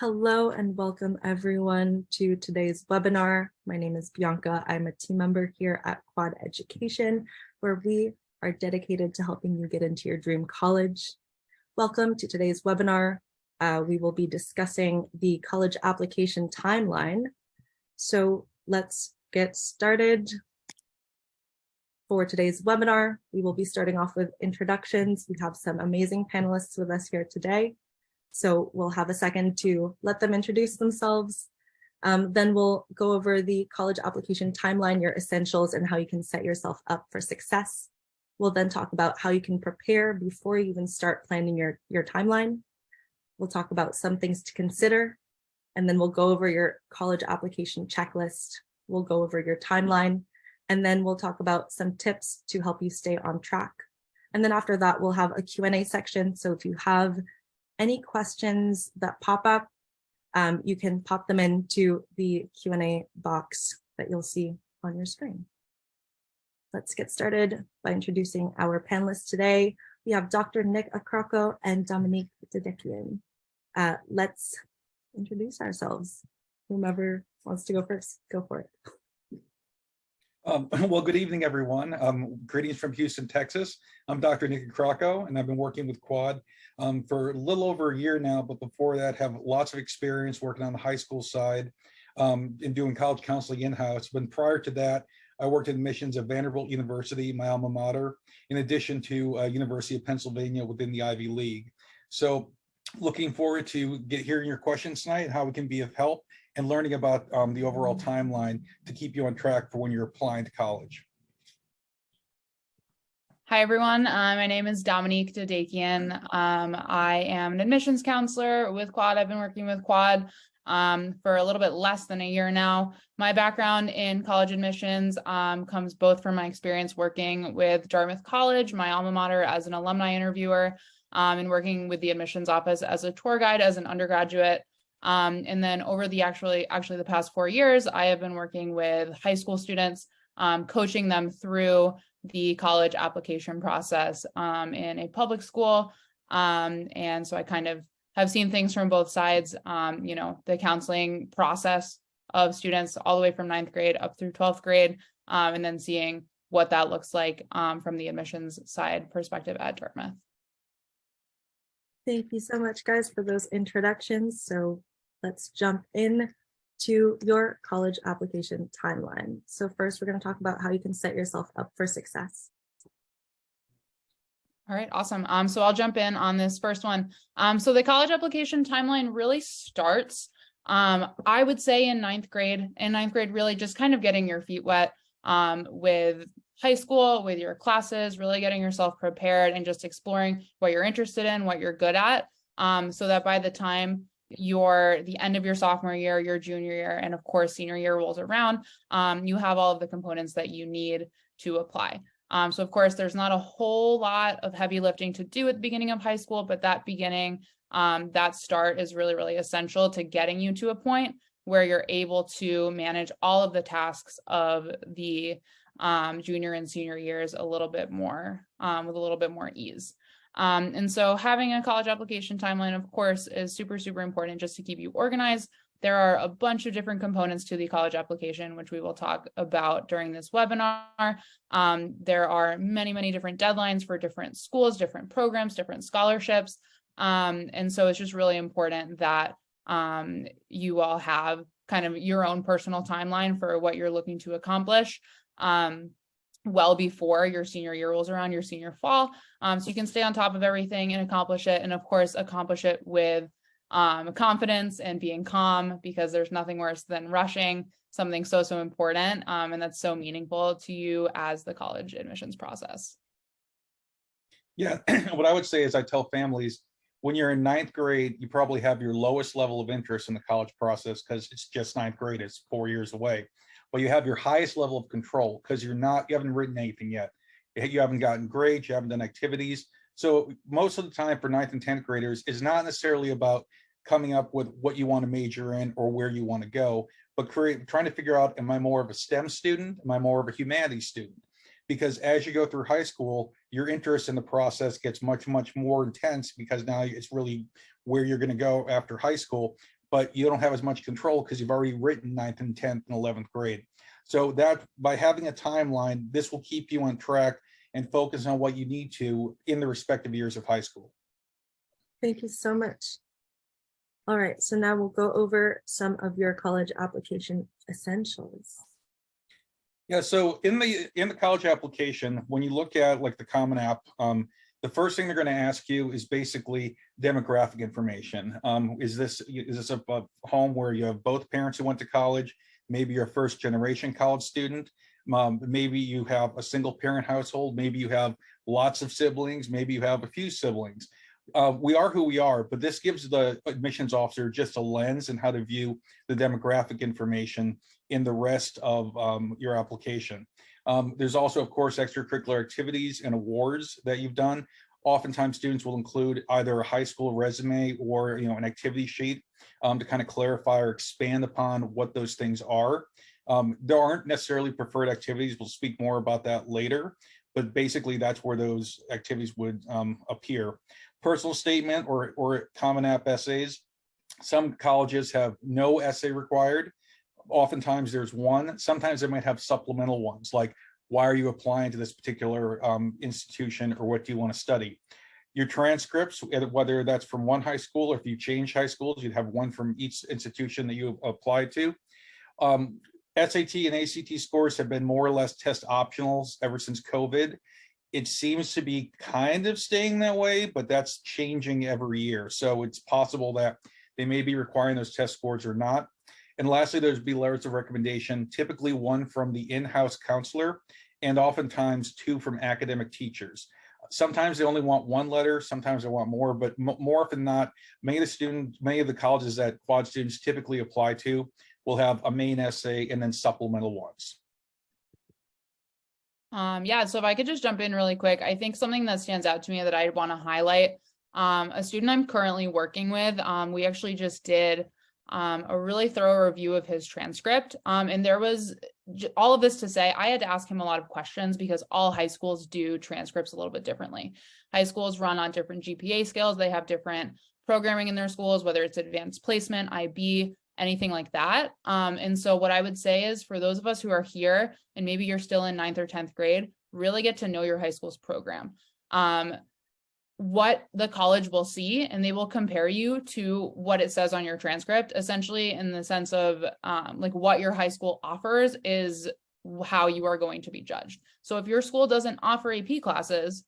Hello and welcome everyone to today's webinar. My name is Bianca. I'm a team member here at Quad Education, where we are dedicated to helping you get into your dream college. Welcome to today's webinar. We will be discussing the college application timeline. So let's get started. For today's webinar, we will be starting off with introductions. We have some amazing panelists with us here today. So we'll have a second to let them introduce themselves. Then we'll go over the college application timeline, your essentials, and how you can set yourself up for success. We'll then talk about how you can prepare before you even start planning your timeline. We'll talk about some things to consider, and then we'll go over your college application checklist. We'll go over your timeline, and then we'll talk about some tips to help you stay on track. And then after that, we'll have a Q&A section. So if you have any questions that pop up, you can pop them into the Q&A box that you'll see on your screen. Let's get started by introducing our panelists today. We have Dr. Nick Accrocco and Dominique and Dr. Let's introduce ourselves. Whomever wants to go first, go for it. Well, good evening, everyone. Greetings from Houston, Texas. I'm Dr. Nick Accrocco, and I've been working with Quad for a little over a year now, but before that, have lots of experience working on the high school side and doing college counseling in-house. But prior to that, I worked in admissions at Vanderbilt University, my alma mater, in addition to University of Pennsylvania within the Ivy League. So looking forward to hearing your questions tonight and how we can be of help and learning about the overall timeline to keep you on track for when you're applying to college. Hi, everyone. My name is Dominique and I am an admissions counselor with Quad. I've been working with Quad for a little bit less than a year now. My background in college admissions comes both from my experience working with Dartmouth College, my alma mater, as an alumni interviewer, and working with the admissions office as a tour guide as an undergraduate. And then over the actually the past 4 years, I have been working with high school students, coaching them through the college application process in a public school. And so I kind of have seen things from both sides, the counseling process of students all the way from 9th grade up through 12th grade, and then seeing what that looks like from the admissions side perspective at Dartmouth. Thank you so much, guys, for those introductions. So let's jump in to your college application timeline. So first, we're going to talk about how you can set yourself up for success. All right, awesome. So I'll jump in on this first one. So the college application timeline really starts, I would say, in 9th grade. In 9th grade, really just kind of getting your feet wet with high school, with your classes, really getting yourself prepared and just exploring what you're interested in, what you're good at, so that by the time the end of your sophomore year, your junior year, and of course senior year rolls around, you have all of the components that you need to apply. So of course, there's not a whole lot of heavy lifting to do at the beginning of high school, but that beginning, that start is really, really essential to getting you to a point where you're able to manage all of the tasks of the junior and senior years a little bit more, with a little bit more ease. And so having a college application timeline, of course, is super, super important just to keep you organized. There are a bunch of different components to the college application, which we will talk about during this webinar. There are many, many different deadlines for different schools, different programs, different scholarships. And so it's just really important that you all have kind of your own personal timeline for what you're looking to accomplish well before your senior year rolls around, your senior fall, so you can stay on top of everything and accomplish it. And of course, accomplish it with confidence and being calm, because there's nothing worse than rushing something so important, and that's so meaningful to you as the college admissions process. Yeah, what I would say is I tell families, when you're in 9th grade, you probably have your lowest level of interest in the college process because it's just 9th grade, it's 4 years away. But you have your highest level of control because you haven't written anything yet. You haven't gotten grades, you haven't done activities. So most of the time for 9th and 10th graders is not necessarily about coming up with what you want to major in or where you want to go, but trying to figure out, am I more of a STEM student? Am I more of a humanities student? Because as you go through high school, your interest in the process gets much, much more intense because now it's really where you're going to go after high school. but you don't have as much control because you've already written 9th and 10th and 11th grade. So that by having a timeline, this will keep you on track and focus on what you need to in the respective years of high school. Thank you so much. All right, so now we'll go over some of your college application essentials. Yeah, so in the college application, when you look at like the Common App, the first thing they're going to ask you is basically demographic information. Is this a home where you have both parents who went to college? Maybe you're a first generation college student. Maybe you have a single parent household. Maybe you have lots of siblings. Maybe you have a few siblings. We are who we are, but this gives the admissions officer just a lens and how to view the demographic information in the rest of your application. There's also, of course, extracurricular activities and awards that you've done. Oftentimes, students will include either a high school resume or an activity sheet to kind of clarify or expand upon what those things are. There aren't necessarily preferred activities. We'll speak more about that later, but basically that's where those activities would appear. Personal statement or Common App essays. Some colleges have no essay required. Oftentimes there's one. Sometimes they might have supplemental ones, like why are you applying to this particular institution, or what do you want to study? Your transcripts, whether that's from one high school or if you change high schools, you'd have one from each institution that you applied to. SAT and ACT scores have been more or less test optionals ever since COVID. It seems to be kind of staying that way, but that's changing every year. So it's possible that they may be requiring those test scores or not. And lastly, there's be letters of recommendation, typically one from the in-house counselor, and oftentimes two from academic teachers. Sometimes they only want one letter, sometimes they want more, but more often than not, many of the colleges that quad students typically apply to will have a main essay and then supplemental ones. Yeah, so if I could just jump in really quick, I think something that stands out to me that I want to highlight, a student I'm currently working with, we actually just did a really thorough review of his transcript. And there was all of this to say, I had to ask him a lot of questions because all high schools do transcripts a little bit differently. High schools run on different GPA scales. They have different programming in their schools, whether it's advanced placement, IB, anything like that. And so what I would say is for those of us who are here and maybe you're still in 9th or 10th grade, really get to know your high school's program. What the college will see, and they will compare you to what it says on your transcript, essentially in the sense of like what your high school offers is how you are going to be judged. So if your school doesn't offer AP classes,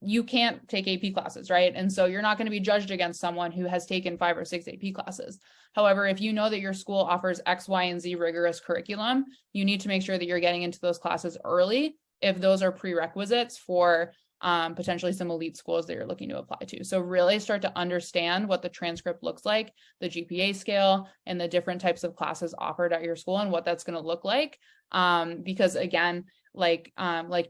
you can't take AP classes, right? And so you're not going to be judged against someone who has taken 5 or 6 AP classes. However, if you know that your school offers X, Y, and Z rigorous curriculum, you need to make sure that you're getting into those classes early if those are prerequisites for potentially some elite schools that you're looking to apply to. So really start to understand what the transcript looks like, the GPA scale, and the different types of classes offered at your school and what that's going to look like. Because again, like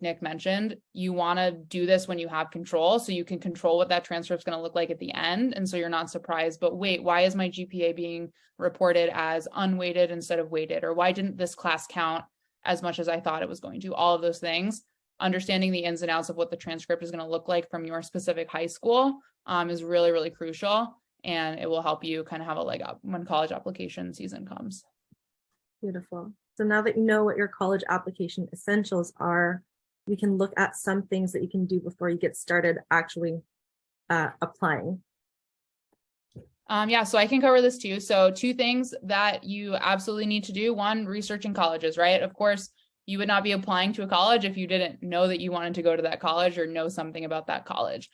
Nick mentioned, you want to do this when you have control, so you can control what that transcript is going to look like at the end. And so you're not surprised, but wait, why is my GPA being reported as unweighted instead of weighted? Or why didn't this class count as much as I thought it was going to? All of those things. Understanding the ins and outs of what the transcript is going to look like from your specific high school is really, really crucial. And it will help you kind of have a leg up when college application season comes. Beautiful. So now that you know what your college application essentials are, we can look at some things that you can do before you get started actually applying. Yeah, so I can cover this too. So 2 things that you absolutely need to do. 1, researching colleges, right? Of course, you would not be applying to a college if you didn't know that you wanted to go to that college or know something about that college.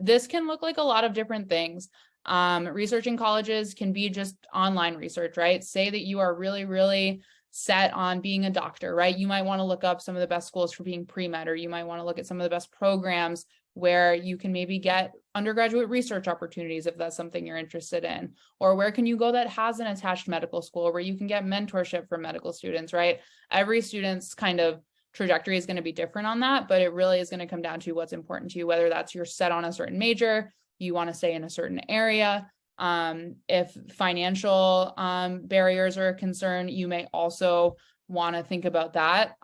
This can look like a lot of different things. Researching colleges can be just online research, right? Say that you are really, really set on being a doctor, right? You might want to look up some of the best schools for being pre-med, or you might want to look at some of the best programs where you can maybe get undergraduate research opportunities if that's something you're interested in, or where can you go that has an attached medical school where you can get mentorship from medical students, right? Every student's kind of trajectory is going to be different on that, but it really is going to come down to what's important to you, whether that's you're set on a certain major, you want to stay in a certain area. If financial barriers are a concern, you may also want to think about that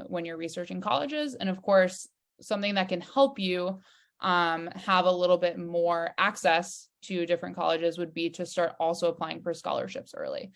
when you're researching colleges. And of course, something that can help you have a little bit more access to different colleges would be to start also applying for scholarships early.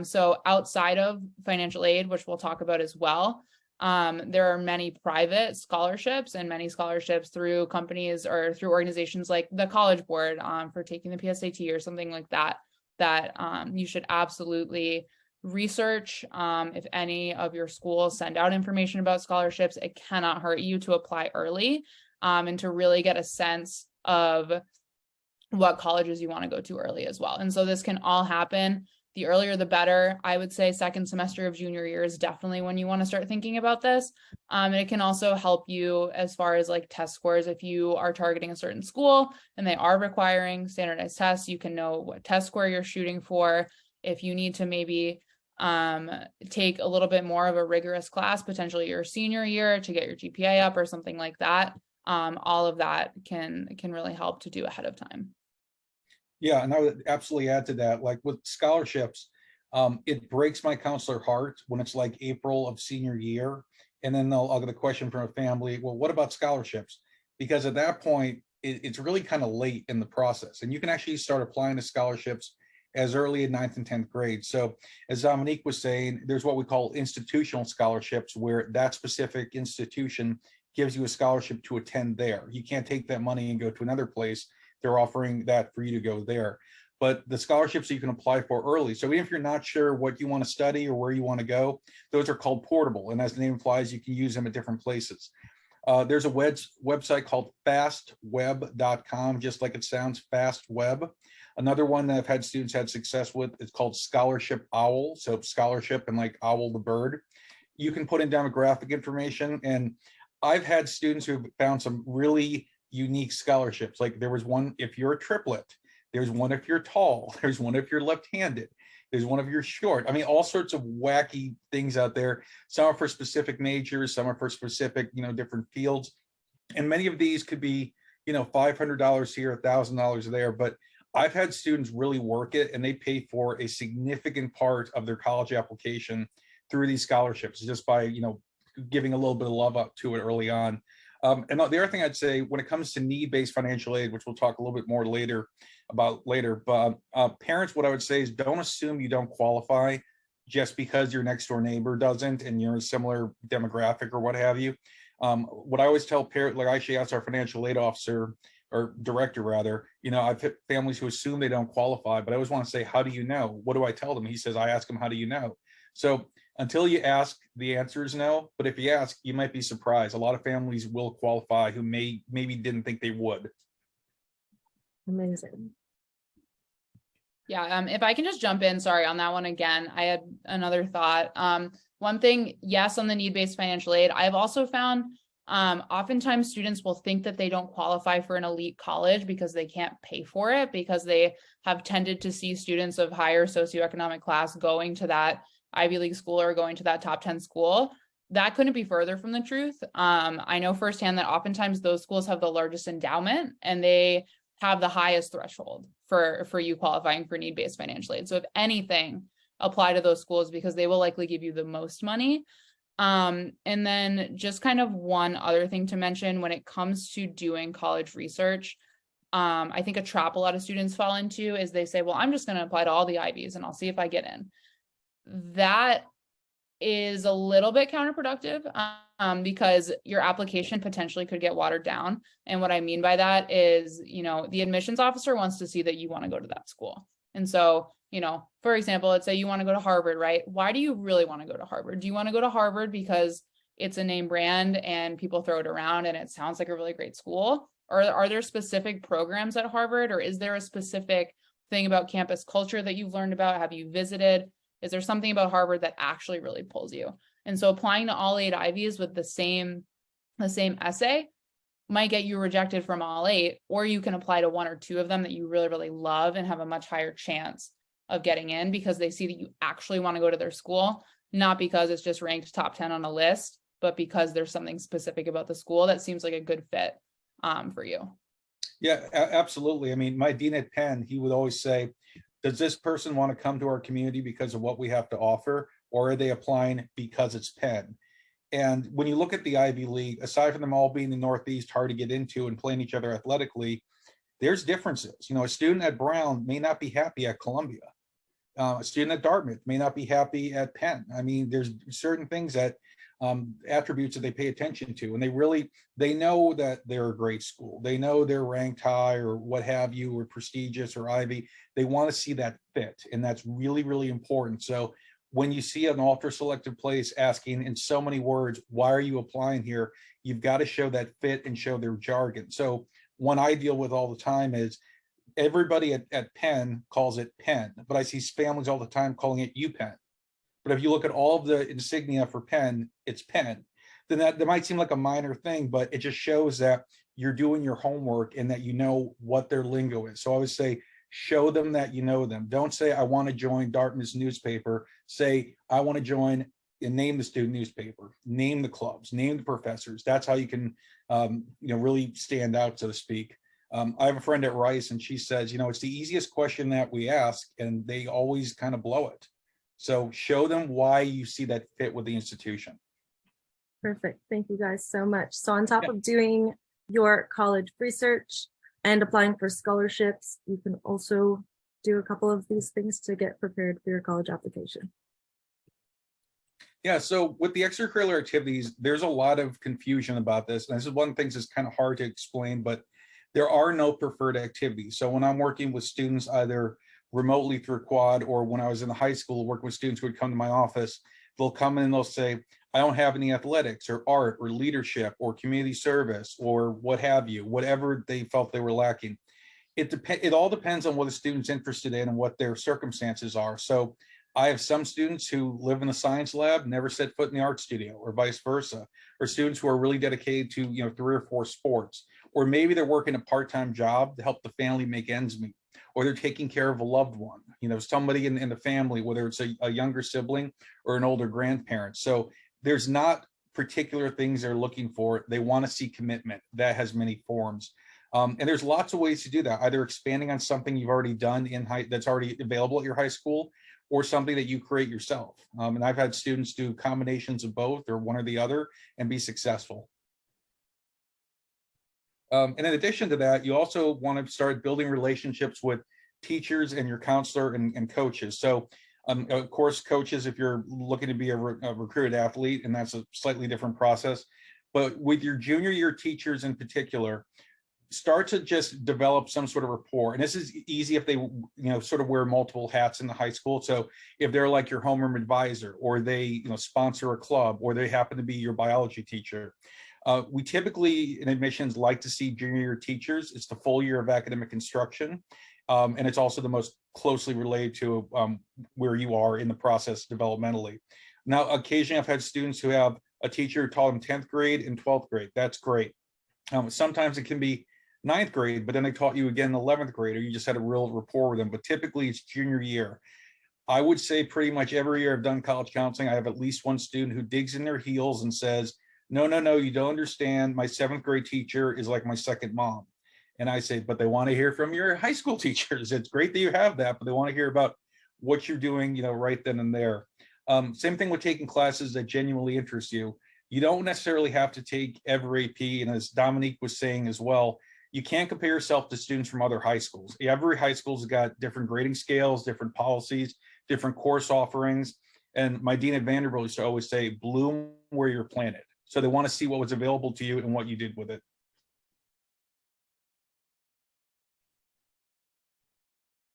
So outside of financial aid, which we'll talk about as well, there are many private scholarships and many scholarships through companies or through organizations like the College Board for taking the PSAT or something like that, that you should absolutely research. If any of your schools send out information about scholarships, it cannot hurt you to apply early and to really get a sense of what colleges you want to go to early as well. And so this can all happen. The earlier, the better. I would say second semester of junior year is definitely when you want to start thinking about this. And it can also help you as far as like test scores. If you are targeting a certain school and they are requiring standardized tests, you can know what test score you're shooting for. If you need to maybe take a little bit more of a rigorous class, potentially your senior year to get your GPA up or something like that, all of that can really help to do ahead of time. Yeah, and I would absolutely add to that, like with scholarships, it breaks my counselor heart when it's like April of senior year, and then I'll get a question from a family, well, what about scholarships? Because at that point, it's really kind of late in the process, and you can actually start applying to scholarships as early as 9th and 10th grade. So as Dominique was saying, there's what we call institutional scholarships, where that specific institution gives you a scholarship to attend there. You can't take that money and go to another place. They're offering that for you to go there. But the scholarships you can apply for early. So even if you're not sure what you want to study or where you want to go, those are called portable. And as the name implies, you can use them at different places. There's a website called fastweb.com, just like it sounds, FastWeb. Another one that I've had students had success with is called Scholarship Owl. So scholarship and like owl the bird. You can put in demographic information. And I've had students who've found some really unique scholarships. Like there was one if you're a triplet, there's one if you're tall, there's one if you're left-handed, there's one if you're short. I mean, all sorts of wacky things out there. Some are for specific majors, some are for specific, different fields. And many of these could be, $500 here, $1,000 there. But I've had students really work it, and they pay for a significant part of their college application through these scholarships just by, giving a little bit of love up to it early on. And the other thing I'd say when it comes to need-based financial aid, which we'll talk a little bit more about later, but parents, what I would say is don't assume you don't qualify just because your next door neighbor doesn't and you're a similar demographic or what have you. What I always tell parents, like I actually asked our financial aid officer or director rather, I've hit families who assume they don't qualify, but I always want to say, how do you know? What do I tell them? He says, I ask them, how do you know? So until you ask, the answer is no. But if you ask, you might be surprised. A lot of families will qualify who maybe didn't think they would. Amazing. Yeah, if I can just jump in, sorry, on that one again, I had another thought. One thing, yes, on the need-based financial aid, I've also found oftentimes students will think that they don't qualify for an elite college because they can't pay for it, because they have tended to see students of higher socioeconomic class going to that Ivy League school or going to that top 10 school. That couldn't be further from the truth. I know firsthand that oftentimes those schools have the largest endowment and they have the highest threshold for you qualifying for need-based financial aid. So if anything, apply to those schools because they will likely give you the most money. And then just kind of one other thing to mention when it comes to doing college research, I think a trap a lot of students fall into is they say, well, I'm just going to apply to all the Ivies and I'll see if I get in. That is a little bit counterproductive because your application potentially could get watered down. And what I mean by that is, the admissions officer wants to see that you want to go to that school. And so, for example, let's say you want to go to Harvard, right? Why do you really want to go to Harvard? Do you want to go to Harvard because it's a name brand and people throw it around and it sounds like a really great school? Or are there specific programs at Harvard? Or is there a specific thing about campus culture that you've learned about? Have you visited? Is there something about Harvard that actually really pulls you? And so applying to all 8 Ivies with the same essay might get you rejected from all 8, or you can apply to 1 or 2 of them that you really, really love and have a much higher chance of getting in because they see that you actually want to go to their school, not because it's just ranked top 10 on a list, but because there's something specific about the school that seems like a good fit for you. Yeah, absolutely. I mean, my dean at Penn, he would always say, does this person want to come to our community because of what we have to offer, or are they applying because it's Penn? And when you look at the Ivy League, aside from them all being the Northeast, hard to get into and playing each other athletically, there's differences. You know, a student at Brown may not be happy at Columbia. A student at Dartmouth may not be happy at Penn. I mean, there's certain things that attributes that they pay attention to, and they know that they're a great school. They know they're ranked high or what have you, or prestigious or Ivy. They want to see that fit, and that's really, really important. So when you see an ultra selective place asking in so many words, why are you applying here? You've got to show that fit and show their jargon. So one I deal with all the time is everybody at Penn calls it Penn, but I see families all the time calling it UPenn. But if you look at all of the insignia for Penn, it's Penn. Then that might seem like a minor thing, but it just shows that you're doing your homework and that you know what their lingo is. So I would say, show them that you know them. Don't say, I want to join Dartmouth's newspaper. Say, I want to join, and name the student newspaper, name the clubs, name the professors. That's how you can, really stand out, so to speak. I have a friend at Rice, and she says, it's the easiest question that we ask, and they always kind of blow it. So show them why you see that fit with the institution. Perfect. Thank you guys so much. So on top of doing your college research and applying for scholarships, you can also do a couple of these things to get prepared for your college application. Yeah, so with the extracurricular activities, there's a lot of confusion about this. And this is one of the things that's kind of hard to explain, but there are no preferred activities. So when I'm working with students, either remotely through Quad, or when I was in the high school working with students who would come to my office, they'll come in and they'll say, I don't have any athletics or art or leadership or community service or what have you, whatever they felt they were lacking. It all depends on what the student's interested in and what their circumstances are. So I have some students who live in the science lab, never set foot in the art studio, or vice versa, or students who are really dedicated to 3 or 4 sports, or maybe they're working a part-time job to help the family make ends meet, or they're taking care of a loved one, somebody in the family, whether it's a younger sibling or an older grandparent. So there's not particular things they're looking for. They want to see commitment. That has many forms. And there's lots of ways to do that, either expanding on something you've already done that's already available at your high school, or something that you create yourself. And I've had students do combinations of both, or one or the other, and be successful. And in addition to that, you also want to start building relationships with teachers and your counselor and coaches. So of course, coaches, if you're looking to be a recruited athlete, and that's a slightly different process, but with your junior year teachers in particular, start to just develop some sort of rapport. And this is easy if they, sort of wear multiple hats in the high school. So if they're like your homeroom advisor, or they, sponsor a club, or they happen to be your biology teacher. We typically in admissions like to see junior year teachers. It's the full year of academic instruction. And it's also the most closely related to where you are in the process developmentally. Now, occasionally I've had students who have a teacher who taught them 10th grade and 12th grade. That's great. Sometimes it can be 9th grade, but then they taught you again in 11th grade, or you just had a real rapport with them. But typically it's junior year. I would say pretty much every year I've done college counseling, I have at least one student who digs in their heels and says, no, you don't understand. My 7th grade teacher is like my second mom. And I say, but they want to hear from your high school teachers. It's great that you have that, but they want to hear about what you're doing, right then and there. Same thing with taking classes that genuinely interest you. You don't necessarily have to take every AP. And as Dominique was saying as well, you can't compare yourself to students from other high schools. Every high school's got different grading scales, different policies, different course offerings. And my dean at Vanderbilt used to always say, bloom where you're planted. So they want to see what was available to you and what you did with it.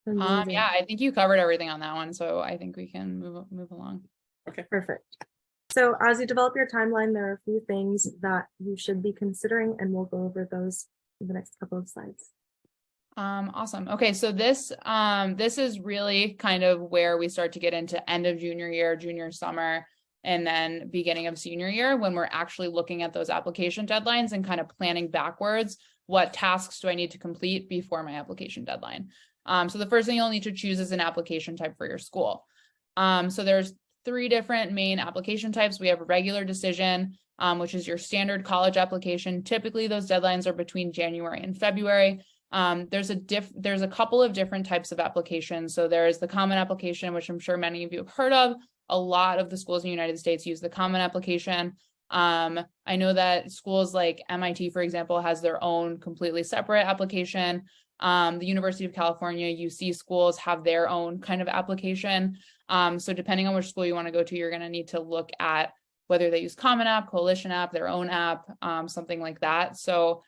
Yeah, I think you covered everything on that one. So I think we can move along. Okay, perfect. So as you develop your timeline, there are a few things that you should be considering, and we'll go over those in the next couple of slides. Awesome. Okay, so this is really kind of where we start to get into end of junior year, junior summer, and then beginning of senior year, when we're actually looking at those application deadlines and kind of planning backwards. What tasks do I need to complete before my application deadline? So the first thing you'll need to choose is an application type for your school. So there's 3 different main application types. We have a regular decision, which is your standard college application. Typically, those deadlines are between January and February. There's a couple of different types of applications. So there is the common application, which I'm sure many of you have heard of. A lot of the schools in the United States use the common application. I know that schools like MIT, for example, has their own completely separate application. The University of California, UC schools have their own kind of application. So depending on which school you want to go to, you're going to need to look at whether they use Common App, Coalition App, their own app, something like that. So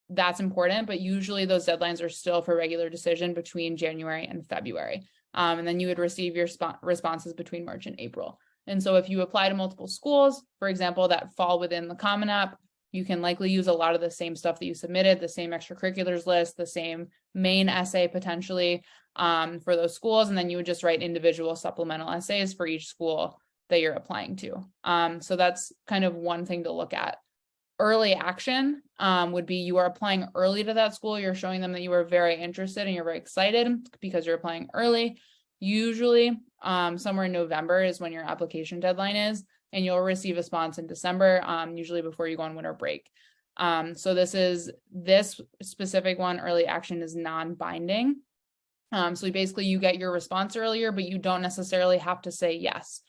that's important, but usually those deadlines are still for regular decision between January and February. And then you would receive your responses between March and April. And so if you apply to multiple schools, for example, that fall within the Common App, you can likely use a lot of the same stuff that you submitted, the same extracurriculars list, the same main essay potentially for those schools. And then you would just write individual supplemental essays for each school that you're applying to. So that's kind of one thing to look at. Early action would be you are applying early to that school. You're showing them that you are very interested and you're very excited because you're applying early. Usually somewhere in November is when your application deadline is, and you'll receive a response in December, usually before you go on winter break. So this specific one, early action, is non-binding. So basically you get your response earlier, but you don't necessarily have to say yes.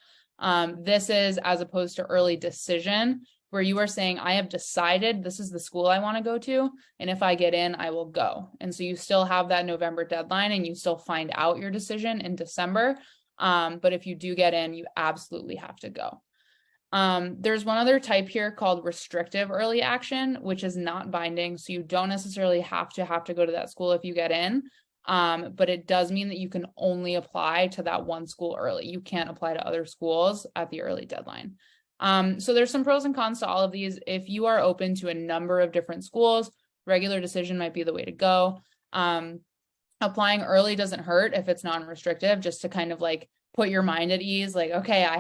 This is as opposed to early decision, where you are saying, I have decided this is the school I want to go to, and if I get in, I will go. And so you still have that November deadline and you still find out your decision in December. But if you do get in, you absolutely have to go. There's one other type here called restrictive early action, which is not binding. So you don't necessarily have to go to that school if you get in. But it does mean that you can only apply to that one school early. You can't apply to other schools at the early deadline. So there's some pros and cons to all of these. If you are open to a number of different schools, regular decision might be the way to go. Applying early doesn't hurt if it's non-restrictive, just to kind of like put your mind at ease. Like, okay, I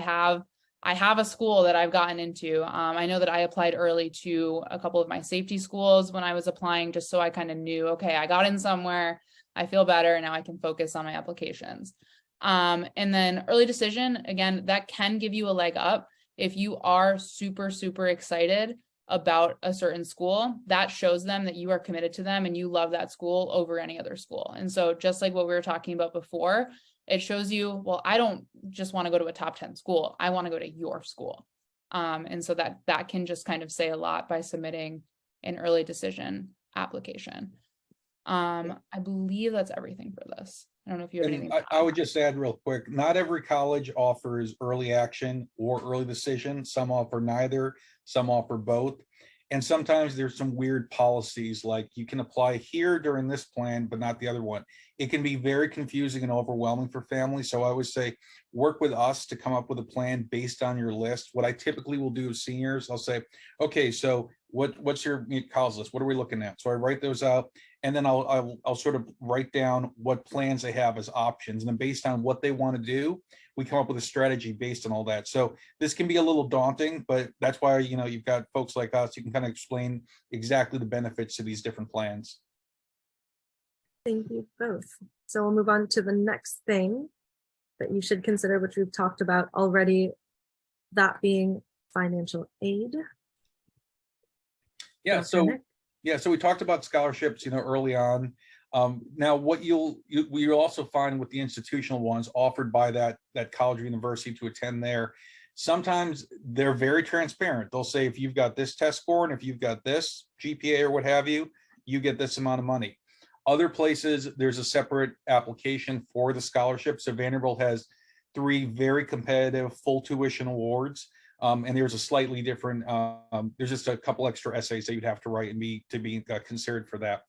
have a school that I've gotten into. I know that I applied early to a couple of my safety schools when I was applying, just so I kind of knew, okay, I got in somewhere, I feel better, and now I can focus on my applications. And then early decision, again, that can give you a leg up. If you are super, super excited about a certain school, that shows them that you are committed to them and you love that school over any other school. And so just like what we were talking about before, it shows you, well, I don't just want to go to a top 10 school. I want to go to your school. And so that can just kind of say a lot by submitting an early decision application. I believe that's everything for this. I don't know if you have anything. I would just add real quick, not every college offers early action or early decision. Some offer neither, some offer both. And sometimes there's some weird policies, like you can apply here during this plan, but not the other one. It can be very confusing and overwhelming for families. So I would say work with us to come up with a plan based on your list. What I typically will do with seniors, I'll say, okay, so what's your college list? What are we looking at? So I write those out, and then I'll sort of write down what plans they have as options. And then based on what they want to do, we come up with a strategy based on all that. So this can be a little daunting, but that's why, you've got folks like us, you can kind of explain exactly the benefits to these different plans. Thank you both. So we'll move on to the next thing that you should consider, which we've talked about already, that being financial aid. Yeah, so we talked about scholarships, early on. Now, what you'll also find with the institutional ones offered by that college or university to attend there, sometimes they're very transparent. They'll say, if you've got this test score and if you've got this GPA or what have you, you get this amount of money. Other places, there's a separate application for the scholarship. So Vanderbilt has 3 very competitive full tuition awards. And there's a slightly different, there's just a couple extra essays that you'd have to write and be considered for that.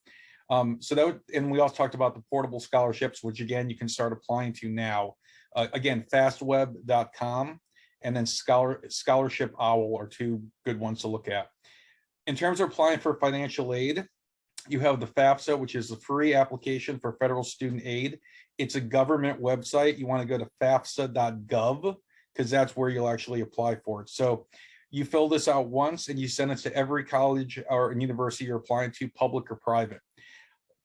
And we also talked about the portable scholarships, which again, you can start applying to now. Again, fastweb.com and then Scholarship Owl are 2 good ones to look at. In terms of applying for financial aid, you have the FAFSA, which is the free application for federal student aid. It's a government website. You want to go to fafsa.gov because that's where you'll actually apply for it. So you fill this out once and you send it to every college or university you're applying to, public or private.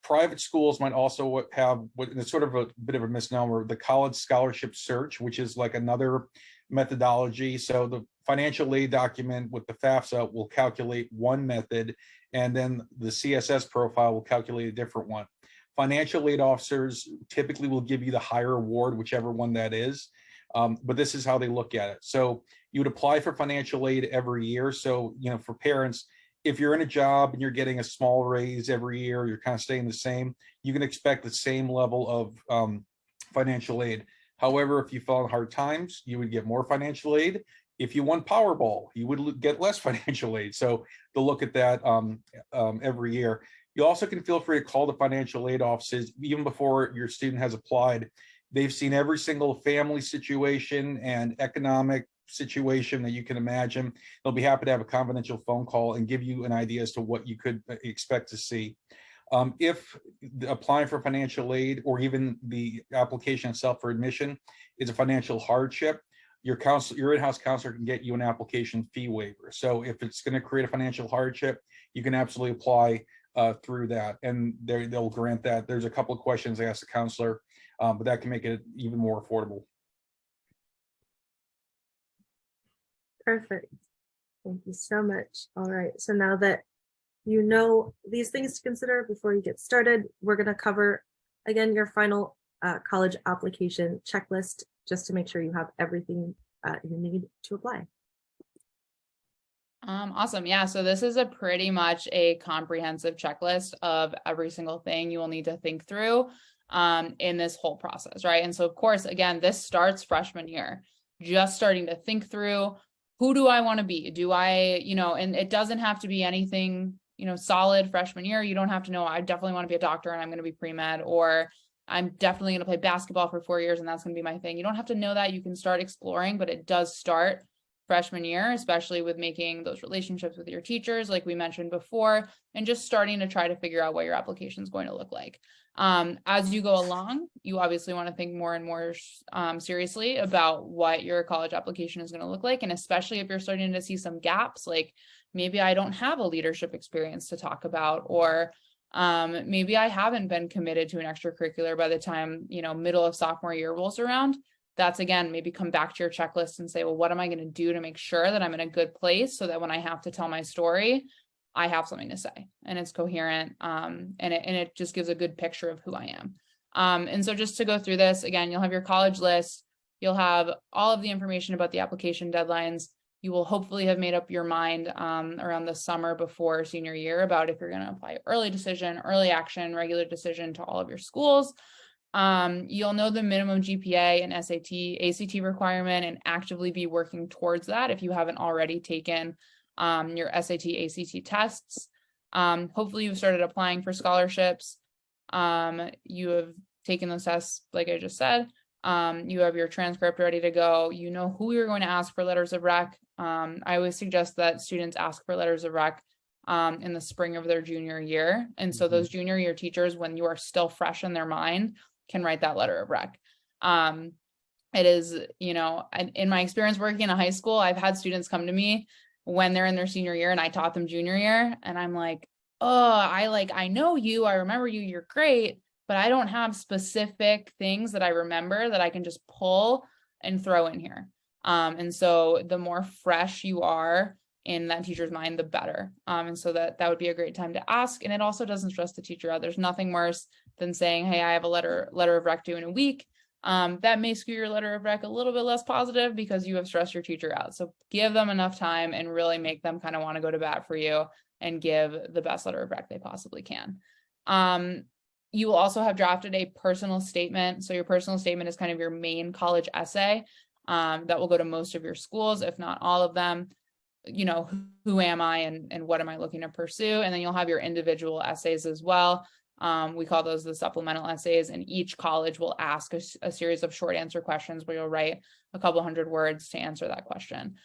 Private schools might also have it's sort of a bit of a misnomer, the college scholarship search, which is like another methodology. So the financial aid document with the FAFSA will calculate one method, and then the CSS profile will calculate a different one. Financial aid officers typically will give you the higher award, whichever one that is. But this is how they look at it. So you would apply for financial aid every year. So, for parents, if you're in a job and you're getting a small raise every year, you're kind of staying the same, you can expect the same level of financial aid. However, if you fell in hard times, you would get more financial aid. If you won Powerball, you would get less financial aid. So they'll look at that every year. You also can feel free to call the financial aid offices even before your student has applied. They've seen every single family situation and economic situation that you can imagine. They'll be happy to have a confidential phone call and give you an idea as to what you could expect to see. If applying for financial aid or even the application itself for admission is a financial hardship, your in-house counselor can get you an application fee waiver. So if it's going to create a financial hardship, you can absolutely apply through that, and they'll grant that. There's a couple of questions they ask the counselor, but that can make it even more affordable. Perfect. Thank you so much. All right. So now that you know these things to consider before you get started, we're going to cover again your final college application checklist, just to make sure you have everything you need to apply. Awesome. Yeah. So this is a pretty much a comprehensive checklist of every single thing you will need to think through in this whole process, right? And so of course, again, this starts freshman year, just starting to think through, who do I want to be? Do I, and it doesn't have to be anything, solid freshman year. You don't have to know, I definitely want to be a doctor and I'm going to be pre-med, or I'm definitely going to play basketball for 4 years and that's going to be my thing. You don't have to know that. You can start exploring, but it does start freshman year, especially with making those relationships with your teachers, like we mentioned before, and just starting to try to figure out what your application is going to look like. As you go along, you obviously want to think more and more seriously about what your college application is going to look like. And especially if you're starting to see some gaps, like maybe I don't have a leadership experience to talk about, or maybe I haven't been committed to an extracurricular by the time, middle of sophomore year rolls around. That's, again, maybe come back to your checklist and say, well, what am I going to do to make sure that I'm in a good place so that when I have to tell my story, I have something to say and it's coherent, and it just gives a good picture of who I am. And so just to go through this, again, you'll have your college list. You'll have all of the information about the application deadlines. You will hopefully have made up your mind around the summer before senior year about if you're going to apply early decision, early action, regular decision to all of your schools. You'll know the minimum GPA and SAT, ACT requirement and actively be working towards that if you haven't already taken your SAT, ACT tests. Hopefully you've started applying for scholarships. You have taken those tests, like I just said. You have your transcript ready to go. You know who you're going to ask for letters of rec. I always suggest that students ask for letters of rec in the spring of their junior year. And so those junior year teachers, when you are still fresh in their mind, can write that letter of rec. It is, in my experience working in a high school, I've had students come to me when they're in their senior year and I taught them junior year. And I'm like, oh, I know you, I remember you, you're great, but I don't have specific things that I remember that I can just pull and throw in here. And so the more fresh you are in that teacher's mind, the better. And so that would be a great time to ask. And it also doesn't stress the teacher out. There's nothing worse than saying, hey, I have a letter of rec due in a week. That may skew your letter of rec a little bit less positive because you have stressed your teacher out. So give them enough time and really make them kind of want to go to bat for you and give the best letter of rec they possibly can. You will also have drafted a personal statement. So your personal statement is kind of your main college essay that will go to most of your schools, if not all of them. Who am I and what am I looking to pursue? And then you'll have your individual essays as well. We call those the supplemental essays, and each college will ask a series of short answer questions where you'll write a couple hundred words to answer that question.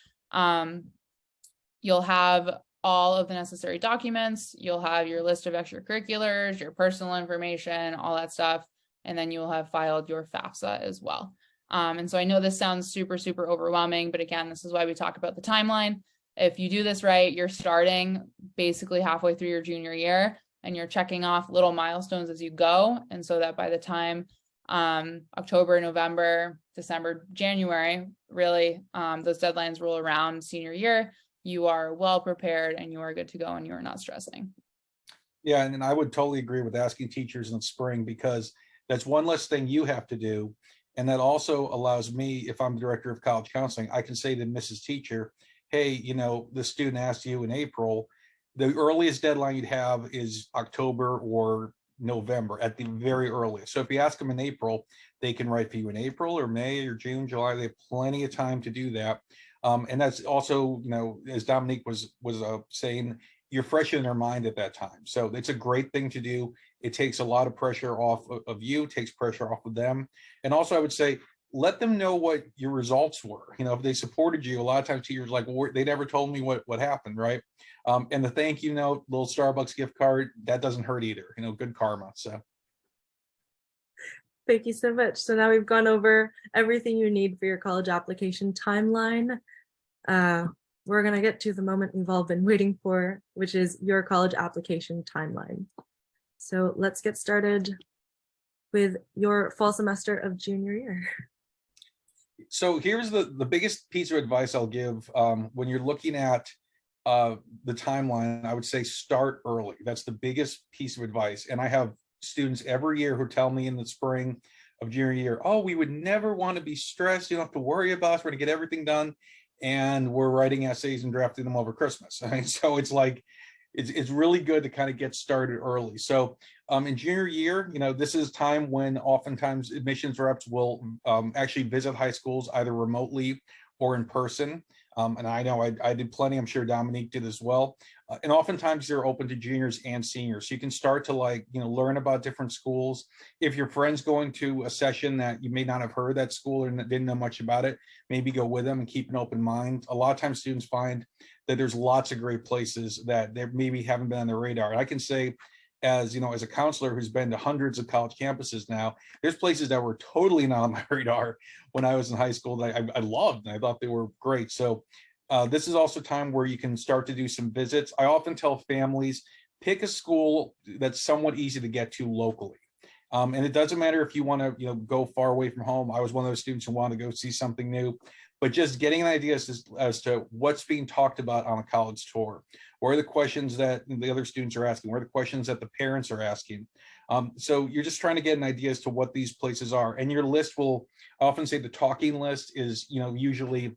You'll have all of the necessary documents. You'll have your list of extracurriculars, your personal information, all that stuff. And then you'll have filed your FAFSA as well. And so I know this sounds super, super overwhelming, but again, this is why we talk about the timeline. If you do this right, you're starting basically halfway through your junior year and you're checking off little milestones as you go. And so that by the time October, November, December, January, really those deadlines roll around senior year, you are well prepared and you are good to go and you are not stressing. Yeah, and I would totally agree with asking teachers in the spring, because that's one less thing you have to do. And that also allows me, if I'm the director of college counseling, I can say to Mrs. Teacher, hey, the student asked you in April, the earliest deadline you'd have is October or November at the very earliest. So if you ask them in April, they can write for you in April or May or June, July. They have plenty of time to do that. And that's also, as Dominique was saying, you're fresh in their mind at that time. So it's a great thing to do. It takes a lot of pressure off of you, takes pressure off of them. And also I would say, let them know what your results were. If they supported you, a lot of times teachers like, well, they never told me what happened, right? And the thank you note, little Starbucks gift card, that doesn't hurt either, good karma. So. Thank you so much. So now we've gone over everything you need for your college application timeline. We're going to get to the moment we've all been waiting for, which is your college application timeline. So let's get started with your fall semester of junior year. So here's the biggest piece of advice I'll give when you're looking at the timeline. I would say start early. That's the biggest piece of advice. And I have students every year who tell me in the spring of junior year, oh, we would never want to be stressed. You don't have to worry about us. We're going to get everything done. And we're writing essays and drafting them over Christmas. So it's like, it's really good to kind of get started early. So in junior year, this is time when oftentimes admissions reps will actually visit high schools either remotely or in person. And I know I did plenty. I'm sure Dominique did as well. And oftentimes they're open to juniors and seniors. So you can start to learn about different schools. If your friend's going to a session that you may not have heard that school or didn't know much about it, maybe go with them and keep an open mind. A lot of times students find that there's lots of great places that they maybe haven't been on their radar. And I can say, as a counselor who's been to hundreds of college campuses now, there's places that were totally not on my radar when I was in high school that I loved and I thought they were great. So this is also time where you can start to do some visits. I often tell families, pick a school that's somewhat easy to get to locally. And it doesn't matter if you want to go far away from home. I was one of those students who wanted to go see something new, but just getting an idea as to what's being talked about on a college tour. What are the questions that the other students are asking? What are the questions that the parents are asking? So you're just trying to get an idea as to what these places are. And your list will, I often say the talking list is, usually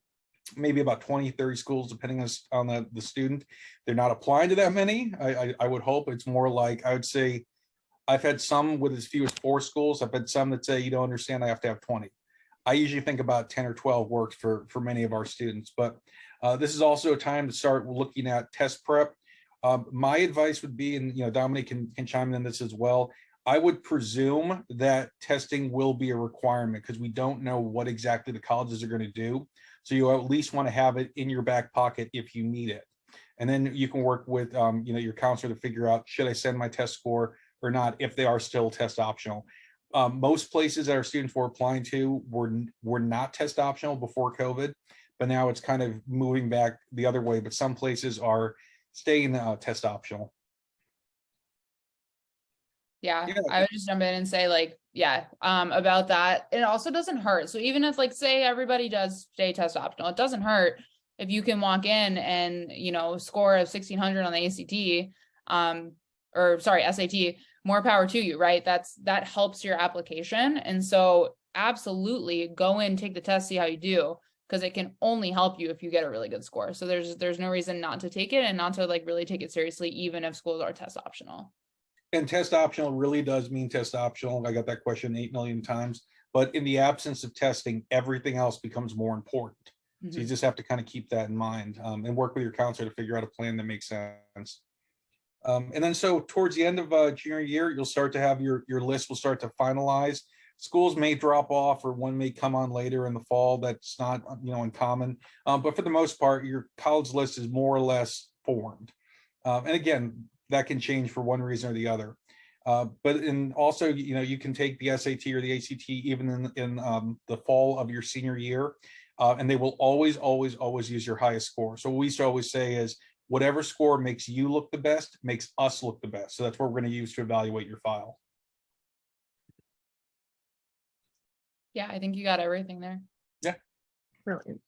maybe about 20, 30 schools, depending on the student. They're not applying to that many. I would hope. It's more like, I would say, I've had some with as few as 4 schools. I've had some that say, you don't understand, I have to have 20. I usually think about 10 or 12 works for many of our students, but this is also a time to start looking at test prep. My advice would be, and Dominique can chime in this as well, I would presume that testing will be a requirement because we don't know what exactly the colleges are going to do. So you at least want to have it in your back pocket if you need it. And then you can work with your counselor to figure out, should I send my test score or not, if they are still test optional. Most places that our students were applying to were not test optional before COVID, but now it's kind of moving back the other way. But some places are staying test optional. Yeah, I would just jump in and say about that. It also doesn't hurt. So even if say everybody does stay test optional, it doesn't hurt if you can walk in and, score of 1600 on the SAT, more power to you, right? That helps your application. And so absolutely go in, take the test, see how you do, because it can only help you if you get a really good score. So there's no reason not to take it and not to really take it seriously, even if schools are test optional. And test optional really does mean test optional. I got that question 8 million times, but in the absence of testing, everything else becomes more important. Mm-hmm. So you just have to kind of keep that in mind and work with your counselor to figure out a plan that makes sense. And then so towards the end of junior year, you'll start to have your list will start to finalize. Schools may drop off or one may come on later in the fall. That's not uncommon. But for the most part, your college list is more or less formed. And again, that can change for one reason or the other. But also, you can take the SAT or the ACT even in the fall of your senior year. And they will always use your highest score. So what we used to always say is, whatever score makes you look the best, makes us look the best. So that's what we're going to use to evaluate your file. Yeah, I think you got everything there. Yeah. Brilliant.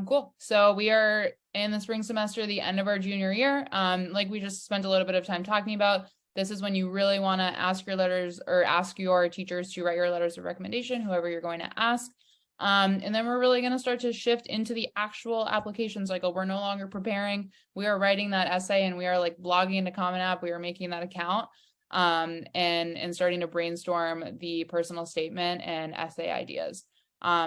Cool. So we are in the spring semester, the end of our junior year. Like we just spent a little bit of time talking about, This is when you really want to ask your teachers to write your letters of recommendation, whoever you're going to ask. And then we're really going to start to shift into the actual application cycle. We're no longer preparing. We are writing that essay and we are like blogging into Common App. We are making that account and starting to brainstorm the personal statement and essay ideas.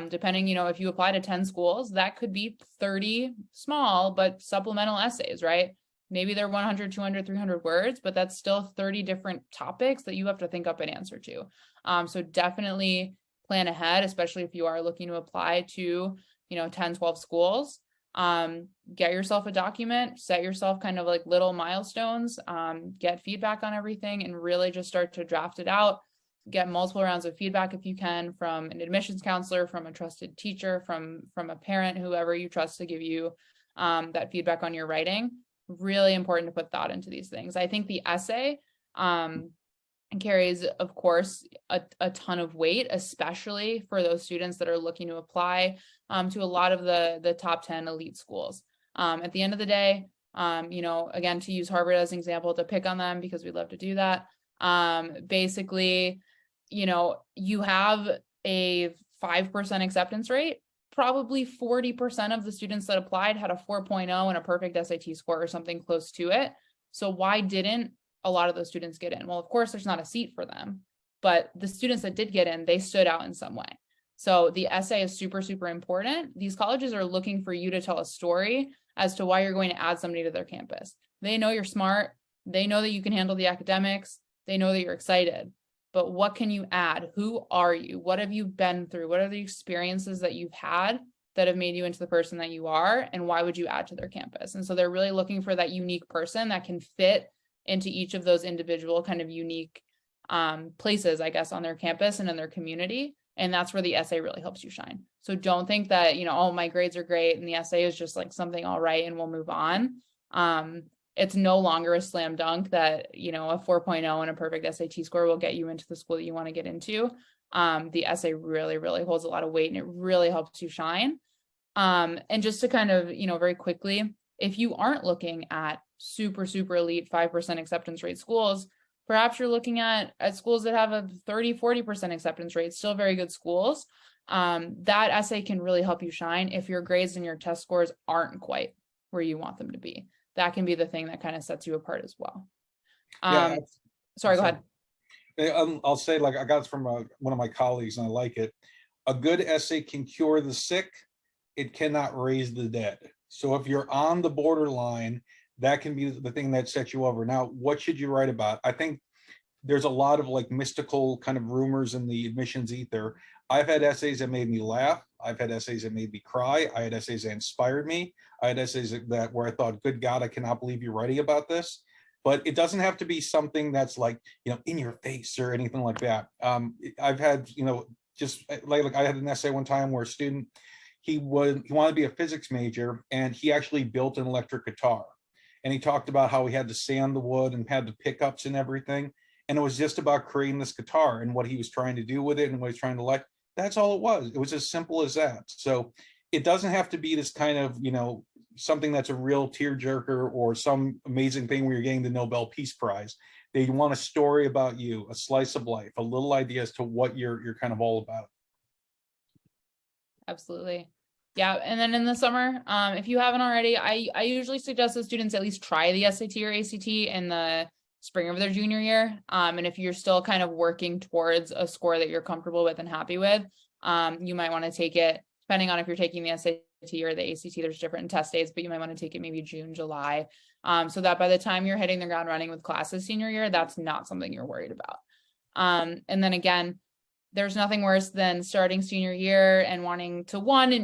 Depending, if you apply to 10 schools, that could be 30 small, but supplemental essays, right? Maybe they're 100, 200, 300 words, but that's still 30 different topics that you have to think up an answer to. So definitely plan ahead, especially if you are looking to apply to, 10, 12 schools. Get yourself a document, set yourself kind of like little milestones, get feedback on everything and really just start to draft it out. Get multiple rounds of feedback if you can from an admissions counselor, from a trusted teacher, from a parent, whoever you trust to give you that feedback on your writing. Really important to put thought into these things. I think the essay carries, of course, a ton of weight, especially for those students that are looking to apply to a lot of the top 10 elite schools. At the end of the day, again, to use Harvard as an example, to pick on them because we love to do that. Basically, you have a 5% acceptance rate. Probably 40% of the students that applied had a 4.0 and a perfect SAT score or something close to it. So why didn't a lot of those students get in? Well, of course, there's not a seat for them, but the students that did get in, they stood out in some way. So the essay is super, super important. These colleges are looking for you to tell a story as to why you're going to add somebody to their campus. They know you're smart. They know that you can handle the academics. They know that you're excited. But what can you add? Who are you? What have you been through? What are the experiences that you've had that have made you into the person that you are? And why would you add to their campus? And so they're really looking for that unique person that can fit into each of those individual kind of unique places, I guess, on their campus and in their community. And that's where the essay really helps you shine. So don't think that, oh, my grades are great and the essay is just like something all right and we'll move on. It's no longer a slam dunk that, a 4.0 and a perfect SAT score will get you into the school that you want to get into. The essay really, really holds a lot of weight and it really helps you shine. And just to kind of, very quickly, if you aren't looking at super, super elite 5% acceptance rate schools, perhaps you're looking at schools that have a 30, 40% acceptance rate, still very good schools. That essay can really help you shine if your grades and your test scores aren't quite where you want them to be. That can be the thing that kind of sets you apart as well. Sorry, go ahead. I'll say, like, I got it from one of my colleagues and I like it. A good essay can cure the sick. It cannot raise the dead. So if you're on the borderline, that can be the thing that sets you over. Now, what should you write about? I think there's a lot of like mystical kind of rumors in the admissions ether. I've had essays that made me laugh. I've had essays that made me cry. I had essays that inspired me. I had essays that where I thought, good God, I cannot believe you're writing about this. But it doesn't have to be something that's like, in your face or anything like that. I've had, just like I had an essay one time where a student, he wanted to be a physics major and he actually built an electric guitar. And he talked about how he had to sand the wood and had the pickups and everything. And it was just about creating this guitar and what he was trying to do with it and what he's trying to like. That's all it was. It was as simple as that. So it doesn't have to be this kind of, something that's a real tearjerker or some amazing thing where you're getting the Nobel Peace Prize. They want a story about you, a slice of life, a little idea as to what you're kind of all about. Absolutely. Yeah. And then in the summer, if you haven't already, I usually suggest that students at least try the SAT or ACT in the spring of their junior year. And if you're still kind of working towards a score that you're comfortable with and happy with, you might want to take it, depending on if you're taking the SAT or the ACT, there's different test dates, but you might want to take it maybe June, July, so that by the time you're hitting the ground running with classes senior year, that's not something you're worried about. And then again, there's nothing worse than starting senior year and wanting to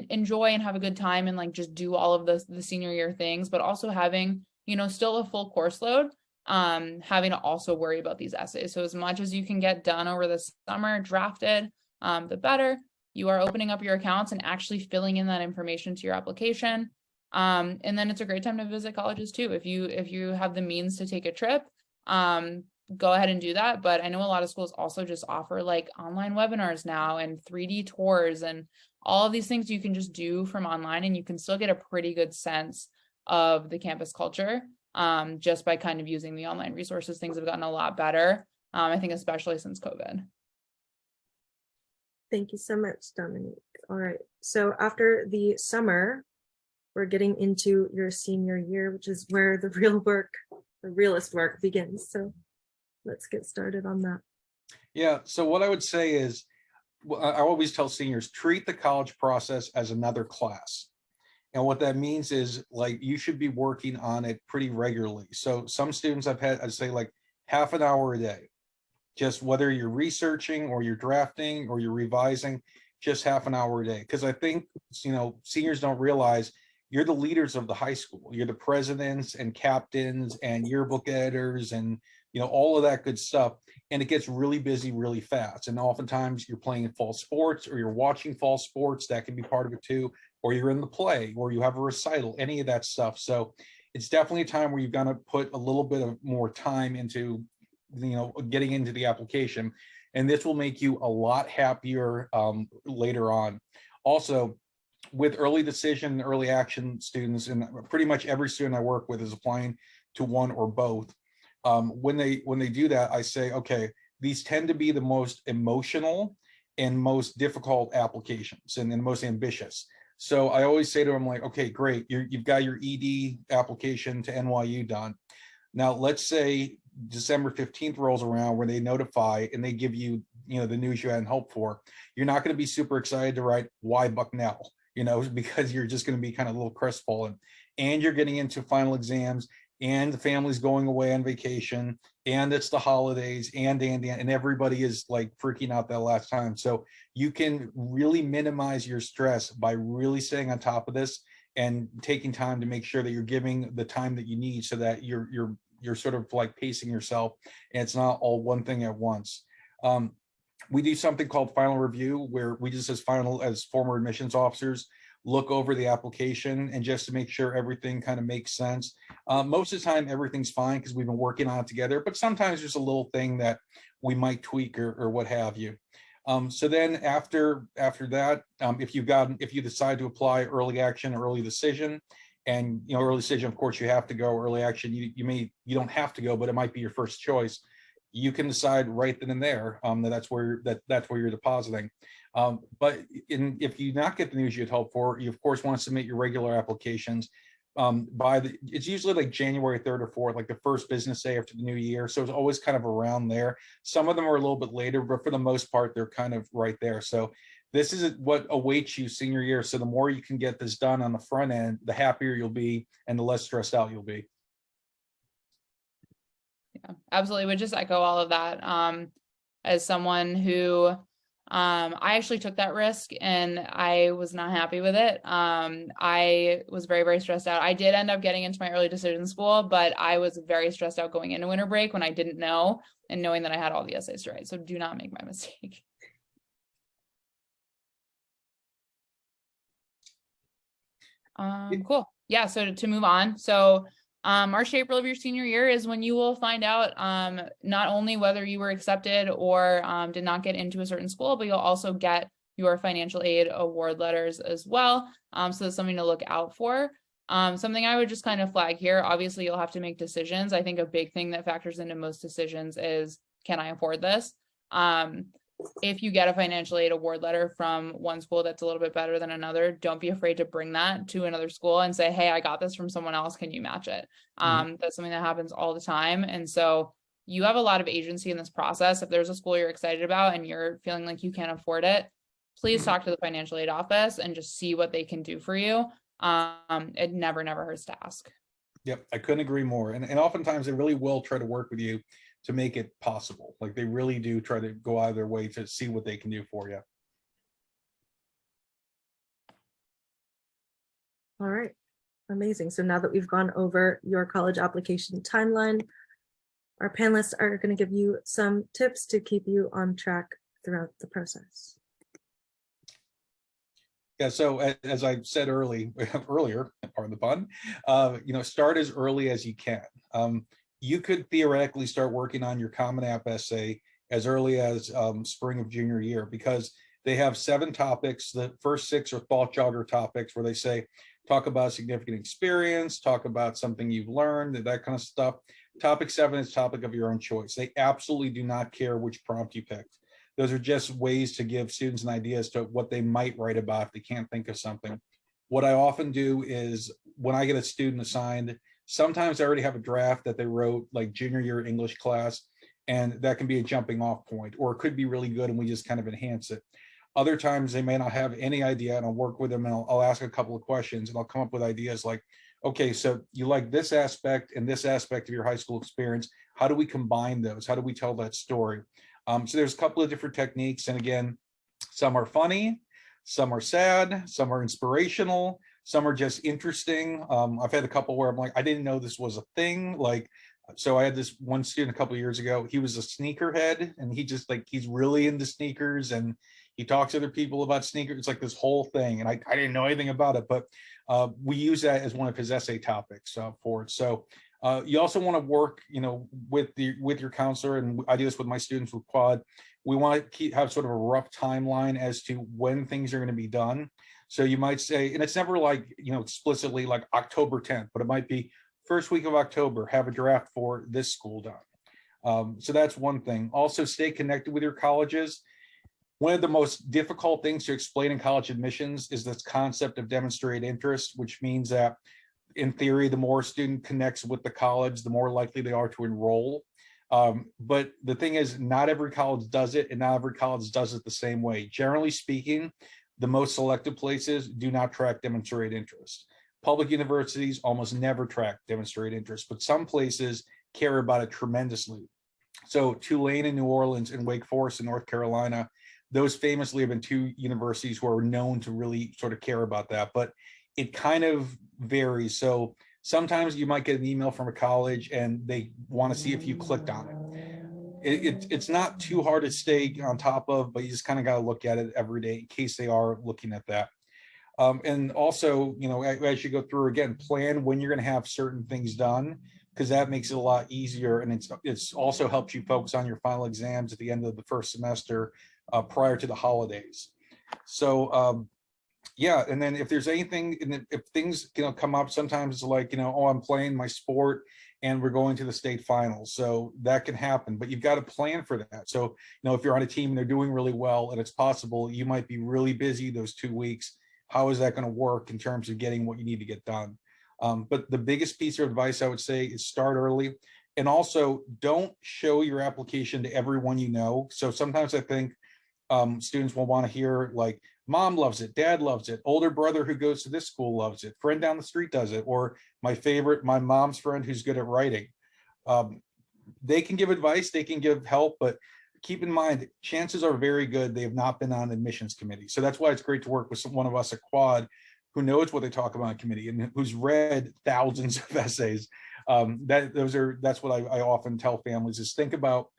enjoy and have a good time and like just do all of the senior year things, but also having, still a full course load, having to also worry about these essays. So as much as you can get done over the summer, drafted, the better. You are opening up your accounts and actually filling in that information to your application. And then it's a great time to visit colleges too. If you have the means to take a trip, go ahead and do that. But I know a lot of schools also just offer like online webinars now and 3D tours and all of these things you can just do from online and you can still get a pretty good sense of the campus culture. just by kind of using the online resources. Things have gotten a lot better, I think, especially since COVID. Thank you so much, Dominique. All right, so after the summer, we're getting into your senior year, which is where the real work, the realest work begins. So let's get started on that. Yeah, so what I would say is, I always tell seniors, treat the college process as another class. And what that means is, like, you should be working on it pretty regularly. So some students I'd say like half an hour a day, just whether you're researching or you're drafting or you're revising, just half an hour a day. Because I think, seniors don't realize you're the leaders of the high school. You're the presidents and captains and yearbook editors and all of that good stuff. And it gets really busy really fast. And oftentimes you're playing fall sports or you're watching fall sports. That can be part of it too. Or you're in the play or you have a recital, any of that stuff. So it's definitely a time where you've got to put a little bit of more time into, getting into the application. And this will make you a lot happier later on. Also, with early decision, early action students, and pretty much every student I work with is applying to one or both. When they do that, I say, okay, these tend to be the most emotional and most difficult applications and the most ambitious. So I always say to them, like, okay, great, you've got your ED application to NYU done. Now, let's say December 15th rolls around where they notify and they give you, the news you hadn't hoped for. You're not going to be super excited to write, why Bucknell? Because you're just going to be kind of a little crestfallen. And you're getting into final exams, and the family's going away on vacation, and it's the holidays, and everybody is like freaking out that last time. So you can really minimize your stress by really staying on top of this and taking time to make sure that you're giving the time that you need so that you're sort of like pacing yourself and it's not all one thing at once. We do something called final review, where we just, as former admissions officers, look over the application and just to make sure everything kind of makes sense. Most of the time, everything's fine because we've been working on it together, but sometimes there's a little thing that we might tweak or what have you. So then after that, if you decide to apply early action or early decision, and early decision, of course, you have to go. Early action, you don't have to go, but it might be your first choice. You can decide right then and there that's where you're depositing. But if you not get the news you'd hoped for, you of course want to submit your regular applications it's usually like January 3rd or 4th, like the first business day after the new year. So it's always kind of around there. Some of them are a little bit later, but for the most part, they're kind of right there. So this is what awaits you senior year. So the more you can get this done on the front end, the happier you'll be and the less stressed out you'll be. Yeah, absolutely. Would just echo all of that. As someone who, I actually took that risk and I was not happy with it. I was very, very stressed out. I did end up getting into my early decision school, but I was very stressed out going into winter break when I didn't know, and knowing that I had all the essays to write. So do not make my mistake. Cool. Yeah. So to move on. So March to April of your senior year is when you will find out not only whether you were accepted or did not get into a certain school, but you'll also get your financial aid award letters as well. So that's something to look out for. Something I would just kind of flag here, obviously you'll have to make decisions. I think a big thing that factors into most decisions is, can I afford this? If you get a financial aid award letter from one school that's a little bit better than another, don't be afraid to bring that to another school and say, hey, I got this from someone else. Can you match it? That's something that happens all the time. And so you have a lot of agency in this process. If there's a school you're excited about and you're feeling like you can't afford it, please talk to the financial aid office and just see what they can do for you. It never hurts to ask. Yep, I couldn't agree more. And oftentimes they really will try to work with you to make it possible. Like they really do try to go out of their way to see what they can do for you. All right, amazing. So now that we've gone over your college application timeline, our panelists are going to give you some tips to keep you on track throughout the process. Yeah, so as I said earlier, pardon the pun, start as early as you can. You could theoretically start working on your Common App essay as early as spring of junior year, because they have 7 topics. The first 6 are thought jogger topics where they say, talk about significant experience, talk about something you've learned, that kind of stuff. Topic 7 is topic of your own choice. They absolutely do not care which prompt you picked. Those are just ways to give students an idea as to what they might write about if they can't think of something. What I often do is when I get a student assigned, sometimes I already have a draft that they wrote like junior year English class, and that can be a jumping off point, or it could be really good and we just kind of enhance it. Other times they may not have any idea, and I'll work with them and I'll ask a couple of questions and I'll come up with ideas like, okay, so you like this aspect and this aspect of your high school experience. How do we combine those? How do we tell that story? So there's a couple of different techniques. And again, some are funny, some are sad, some are inspirational, some are just interesting. I've had a couple where I'm like, I didn't know this was a thing. Like, so I had this one student a couple of years ago. He was a sneakerhead, and he just like, he's really into sneakers, and he talks to other people about sneakers. It's like this whole thing. And I didn't know anything about it, but we use that as one of his essay topics for it. So you also want to work, with your counselor, and I do this with my students with Quad. We want to have sort of a rough timeline as to when things are going to be done. So you might say, and it's never like, explicitly like October 10th, but it might be first week of October, have a draft for this school done. So that's one thing. Also, stay connected with your colleges. One of the most difficult things to explain in college admissions is this concept of demonstrated interest, which means that in theory, the more a student connects with the college, the more likely they are to enroll. But the thing is, not every college does it, and not every college does it the same way. Generally speaking, the most selective places do not track demonstrated interest. Public universities almost never track demonstrated interest, but some places care about it tremendously. So Tulane in New Orleans and Wake Forest in North Carolina, those famously have been two universities who are known to really sort of care about that, but it kind of varies. So sometimes you might get an email from a college and they want to see if you clicked on it. It's not too hard to stay on top of, but you just kind of got to look at it every day in case they are looking at that. And also, as you go through again, plan when you're going to have certain things done, because that makes it a lot easier. And it's also helps you focus on your final exams at the end of the first semester prior to the holidays. So yeah, and then if there's anything, and if things come up, sometimes it's like, oh, I'm playing my sport and we're going to the state finals. So that can happen, but you've got to plan for that. So, if you're on a team and they're doing really well and it's possible, you might be really busy those 2 weeks. How is that going to work in terms of getting what you need to get done? But the biggest piece of advice I would say is start early, and also don't show your application to everyone you know. So sometimes I think students will want to hear like, mom loves it, dad loves it, older brother who goes to this school loves it, friend down the street does it, or my favorite, my mom's friend who's good at writing. They can give advice, they can give help, but keep in mind, chances are very good they have not been on admissions committee. So that's why it's great to work with one of us at Quad who knows what they talk about in committee and who's read thousands of essays. That's what I often tell families is think about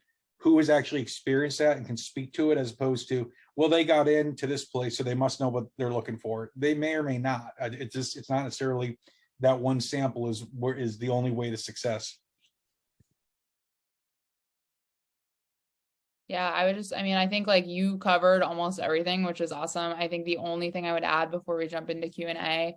who has actually experienced that and can speak to it, as opposed to, well, they got into this place, so they must know what they're looking for. They may or may not. It's not necessarily that one sample is the only way to success. Yeah, I think like you covered almost everything, which is awesome. I think the only thing I would add before we jump into Q&A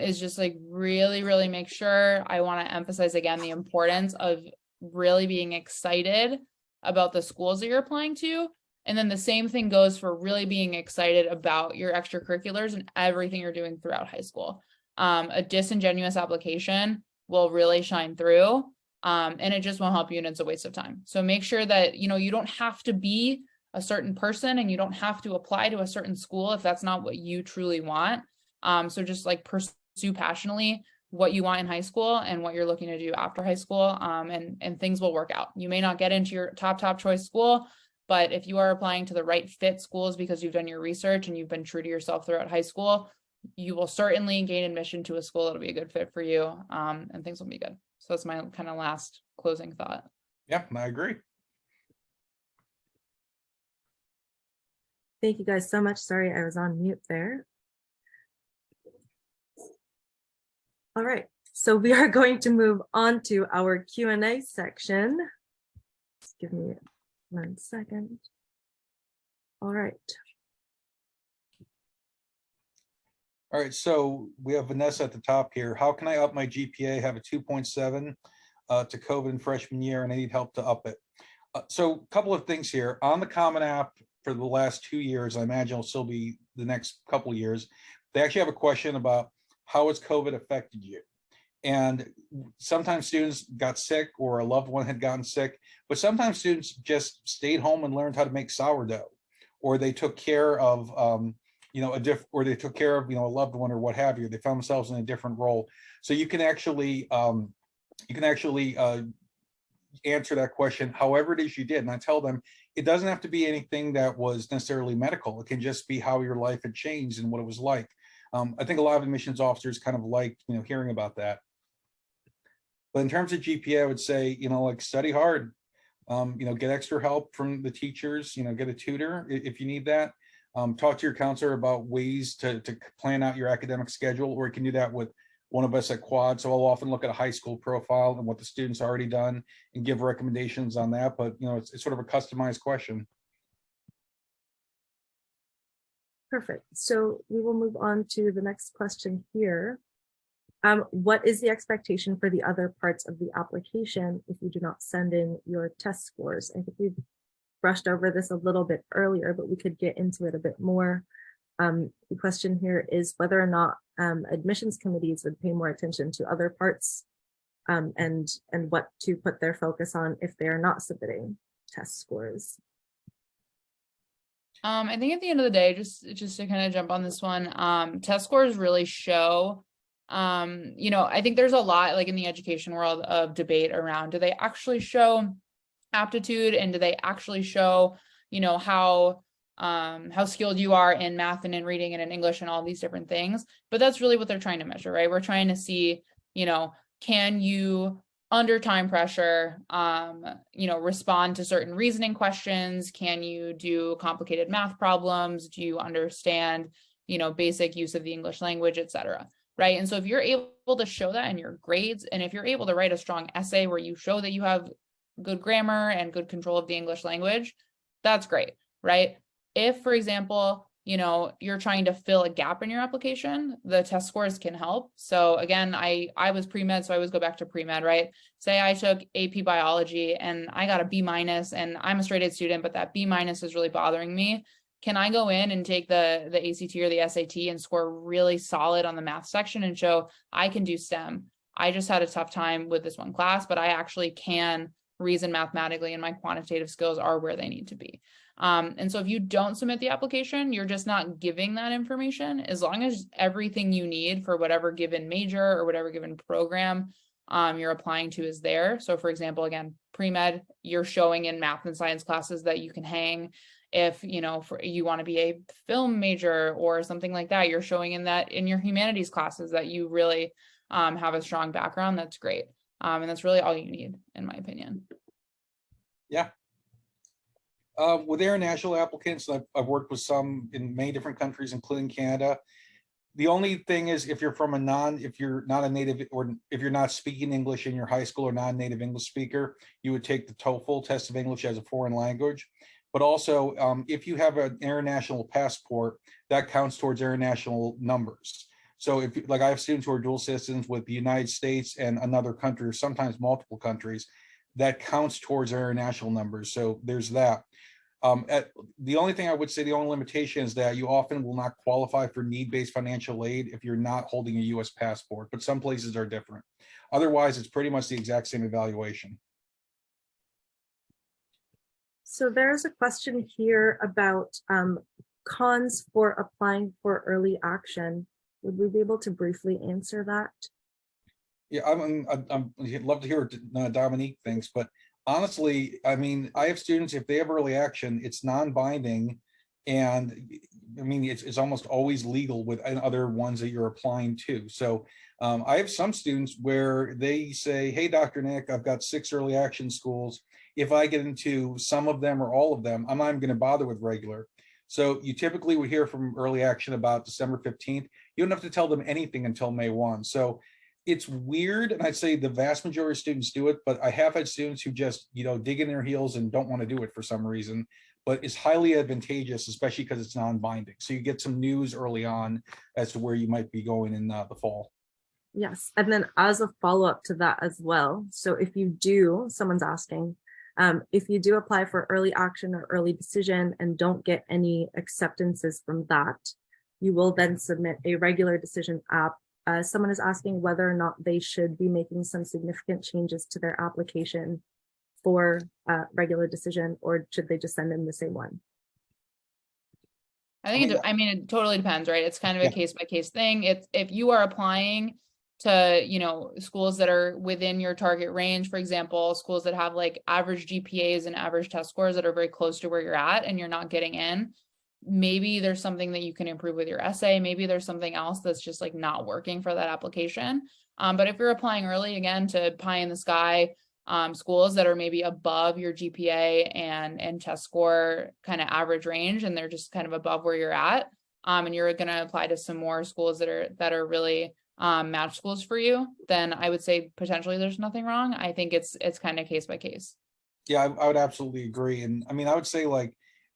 is just like really, really make sure, I want to emphasize again the importance of really being excited about the schools that you're applying to. And then the same thing goes for really being excited about your extracurriculars and everything you're doing throughout high school. A disingenuous application will really shine through. And it just won't help you, and it's a waste of time. So make sure that, you don't have to be a certain person and you don't have to apply to a certain school if that's not what you truly want. So just like pursue passionately what you want in high school and what you're looking to do after high school. And things will work out. You may not get into your top choice school, but if you are applying to the right fit schools because you've done your research and you've been true to yourself throughout high school, you will certainly gain admission to a school that'll be a good fit for you, and things will be good. So that's my kind of last closing thought. Yeah, I agree. Thank you guys so much. Sorry, I was on mute there. All right, so we are going to move on to our Q&A section. Just give me 1 second. All right. All right, so we have Vanessa at the top here. How can I up my GPA? Have a 2.7 to COVID in freshman year, and I need help to up it. So a couple of things here. On the Common App for the last 2 years, I imagine it'll still be the next couple of years, they actually have a question about how has COVID affected you? And sometimes students got sick or a loved one had gotten sick, but sometimes students just stayed home and learned how to make sourdough, or they took care of or they took care of a loved one or what have you. They found themselves in a different role. So you can actually answer that question however it is you did. And I tell them it doesn't have to be anything that was necessarily medical. It can just be how your life had changed and what it was like. I think a lot of admissions officers kind of like hearing about that. But in terms of GPA, I would say like study hard, get extra help from the teachers, get a tutor if you need that. Talk to your counselor about ways to plan out your academic schedule, or you can do that with one of us at Quad. So I'll often look at a high school profile and what the student's already done and give recommendations on that. But it's sort of a customized question. Perfect. So we will move on to the next question here. What is the expectation for the other parts of the application if you do not send in your test scores? I think we've brushed over this a little bit earlier, but we could get into it a bit more. The question here is whether or not admissions committees would pay more attention to other parts and what to put their focus on if they're not submitting test scores. I think at the end of the day, just to kind of jump on this one, test scores really show, I think there's a lot like in the education world of debate around, do they actually show aptitude, and do they actually show, how skilled you are in math and in reading and in English and all these different things. But that's really what they're trying to measure, right? We're trying to see, can you under time pressure, respond to certain reasoning questions? Can you do complicated math problems? Do you understand, basic use of the English language, et cetera, right? And so if you're able to show that in your grades, and if you're able to write a strong essay where you show that you have good grammar and good control of the English language, that's great, right? If, for example, you're trying to fill a gap in your application, the test scores can help. So again, I was pre-med, so I always go back to pre-med, right? Say I took AP biology and I got a B-, and I'm a straight A student, but that B- is really bothering me. Can I go in and take the ACT or the SAT and score really solid on the math section and show I can do STEM? I just had a tough time with this one class, but I actually can reason mathematically and my quantitative skills are where they need to be. And so if you don't submit the application, you're just not giving that information. As long as everything you need for whatever given major or whatever given program you're applying to is there. So for example, again, pre-med, you're showing in math and science classes that you can hang. If you want to be a film major or something like that, you're showing in your humanities classes that you really have a strong background. That's great. And that's really all you need, in my opinion. Yeah. With international applicants, I've worked with some in many different countries, including Canada. The only thing is if you're if you're not a native, or if you're not speaking English in your high school or non-native English speaker, you would take the TOEFL test of English as a foreign language. But also, if you have an international passport, that counts towards international numbers. So if, like, I have students who are dual citizens with the United States and another country, or sometimes multiple countries, that counts towards international numbers. So there's that. The only thing I would say, the only limitation is that you often will not qualify for need-based financial aid if you're not holding a US passport, but some places are different. Otherwise, it's pretty much the exact same evaluation. So there's a question here about cons for applying for early action. Would we be able to briefly answer that? Yeah, I'd love to hear what Dominique thinks, but honestly, I mean, I have students, if they have early action, it's non-binding, and I mean, it's almost always legal with other ones that you're applying to. So I have some students where they say, hey, Dr. Nick, I've got 6 early action schools. If I get into some of them or all of them, I'm not even going to bother with regular. So you typically would hear from early action about December 15th. You don't have to tell them anything until May 1. So it's weird, and I'd say the vast majority of students do it, but I have had students who just, dig in their heels and don't want to do it for some reason. but it's highly advantageous, especially because it's non-binding. So you get some news early on as to where you might be going in the fall. Yes, and then as a follow-up to that as well, so if you do, someone's asking, if you do apply for early action or early decision and don't get any acceptances from that, you will then submit a regular decision app. Someone is asking whether or not they should be making some significant changes to their application for regular decision, or should they just send in the same one? I think it totally depends, right? It's kind of a case by case thing. If you are applying to, schools that are within your target range, for example, schools that have like average GPAs and average test scores that are very close to where you're at and you're not getting in, maybe there's something that you can improve with your essay. Maybe there's something else that's just like not working for that application. But if you're applying early, again, to pie in the sky schools that are maybe above your GPA and test score kind of average range, and they're just kind of above where you're at, and you're going to apply to some more schools that are really match schools for you, then I would say potentially there's nothing wrong. I think it's kind of case by case. Yeah, I would absolutely agree. And I mean, I would say like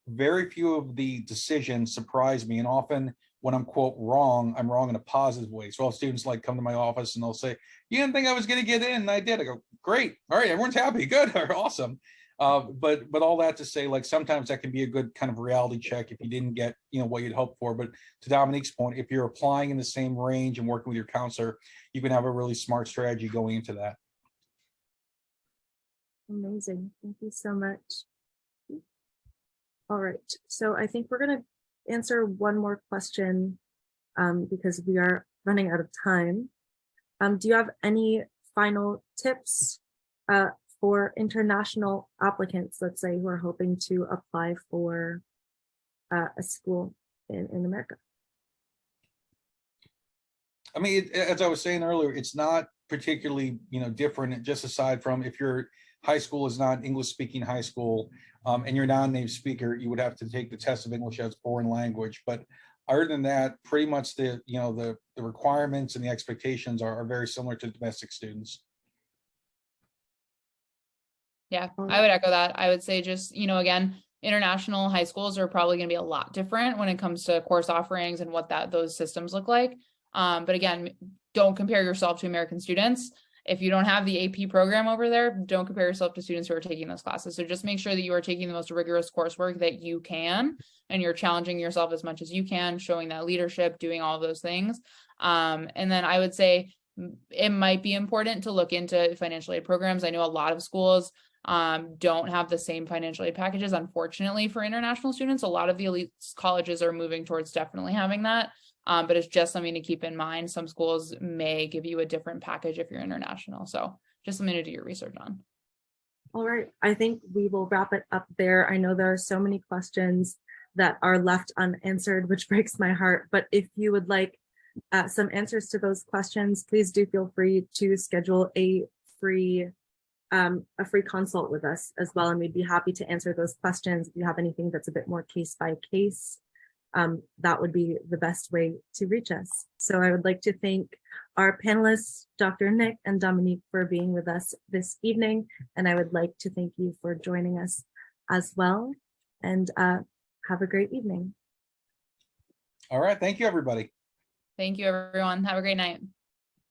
very few of the decisions surprise me. And often when I'm quote wrong, I'm wrong in a positive way. So all students like come to my office and they'll say, you didn't think I was going to get in, and I did. I go, great. All right, everyone's happy. Good. Awesome. But all that to say, like, sometimes that can be a good kind of reality check if you didn't get, what you'd hoped for. But to Dominique's point, if you're applying in the same range and working with your counselor, you can have a really smart strategy going into that. Amazing. Thank you so much. All right. So I think we're going to answer one more question because we are running out of time. Do you have any final tips for international applicants, let's say, who are hoping to apply for a school in America? I mean, as I was saying earlier, it's not particularly, different, just aside from if your high school is not English speaking high school and you're not a native speaker, you would have to take the test of English as foreign language. But other than that, pretty much the requirements and the expectations are very similar to domestic students. Yeah, I would echo that. I would say just, again, international high schools are probably going to be a lot different when it comes to course offerings and what those systems look like. But again, don't compare yourself to American students. If you don't have the AP program over there, don't compare yourself to students who are taking those classes. So just make sure that you are taking the most rigorous coursework that you can, and you're challenging yourself as much as you can, showing that leadership, doing all those things. And then I would say it might be important to look into financial aid programs. I know a lot of schools don't have the same financial aid packages, unfortunately, for international students. A lot of the elite colleges are moving towards definitely having that. But it's just something to keep in mind. Some schools may give you a different package if you're international. So just something to do your research on. All right. I think we will wrap it up there. I know there are so many questions that are left unanswered, which breaks my heart. But if you would like some answers to those questions, please do feel free to schedule a free consult with us as well. And we'd be happy to answer those questions. If you have anything that's a bit more case by case, that would be the best way to reach us. So I would like to thank our panelists, Dr. Nick and Dominique, for being with us this evening. And I would like to thank you for joining us as well. And have a great evening. All right. Thank you, everybody. Thank you, everyone. Have a great night.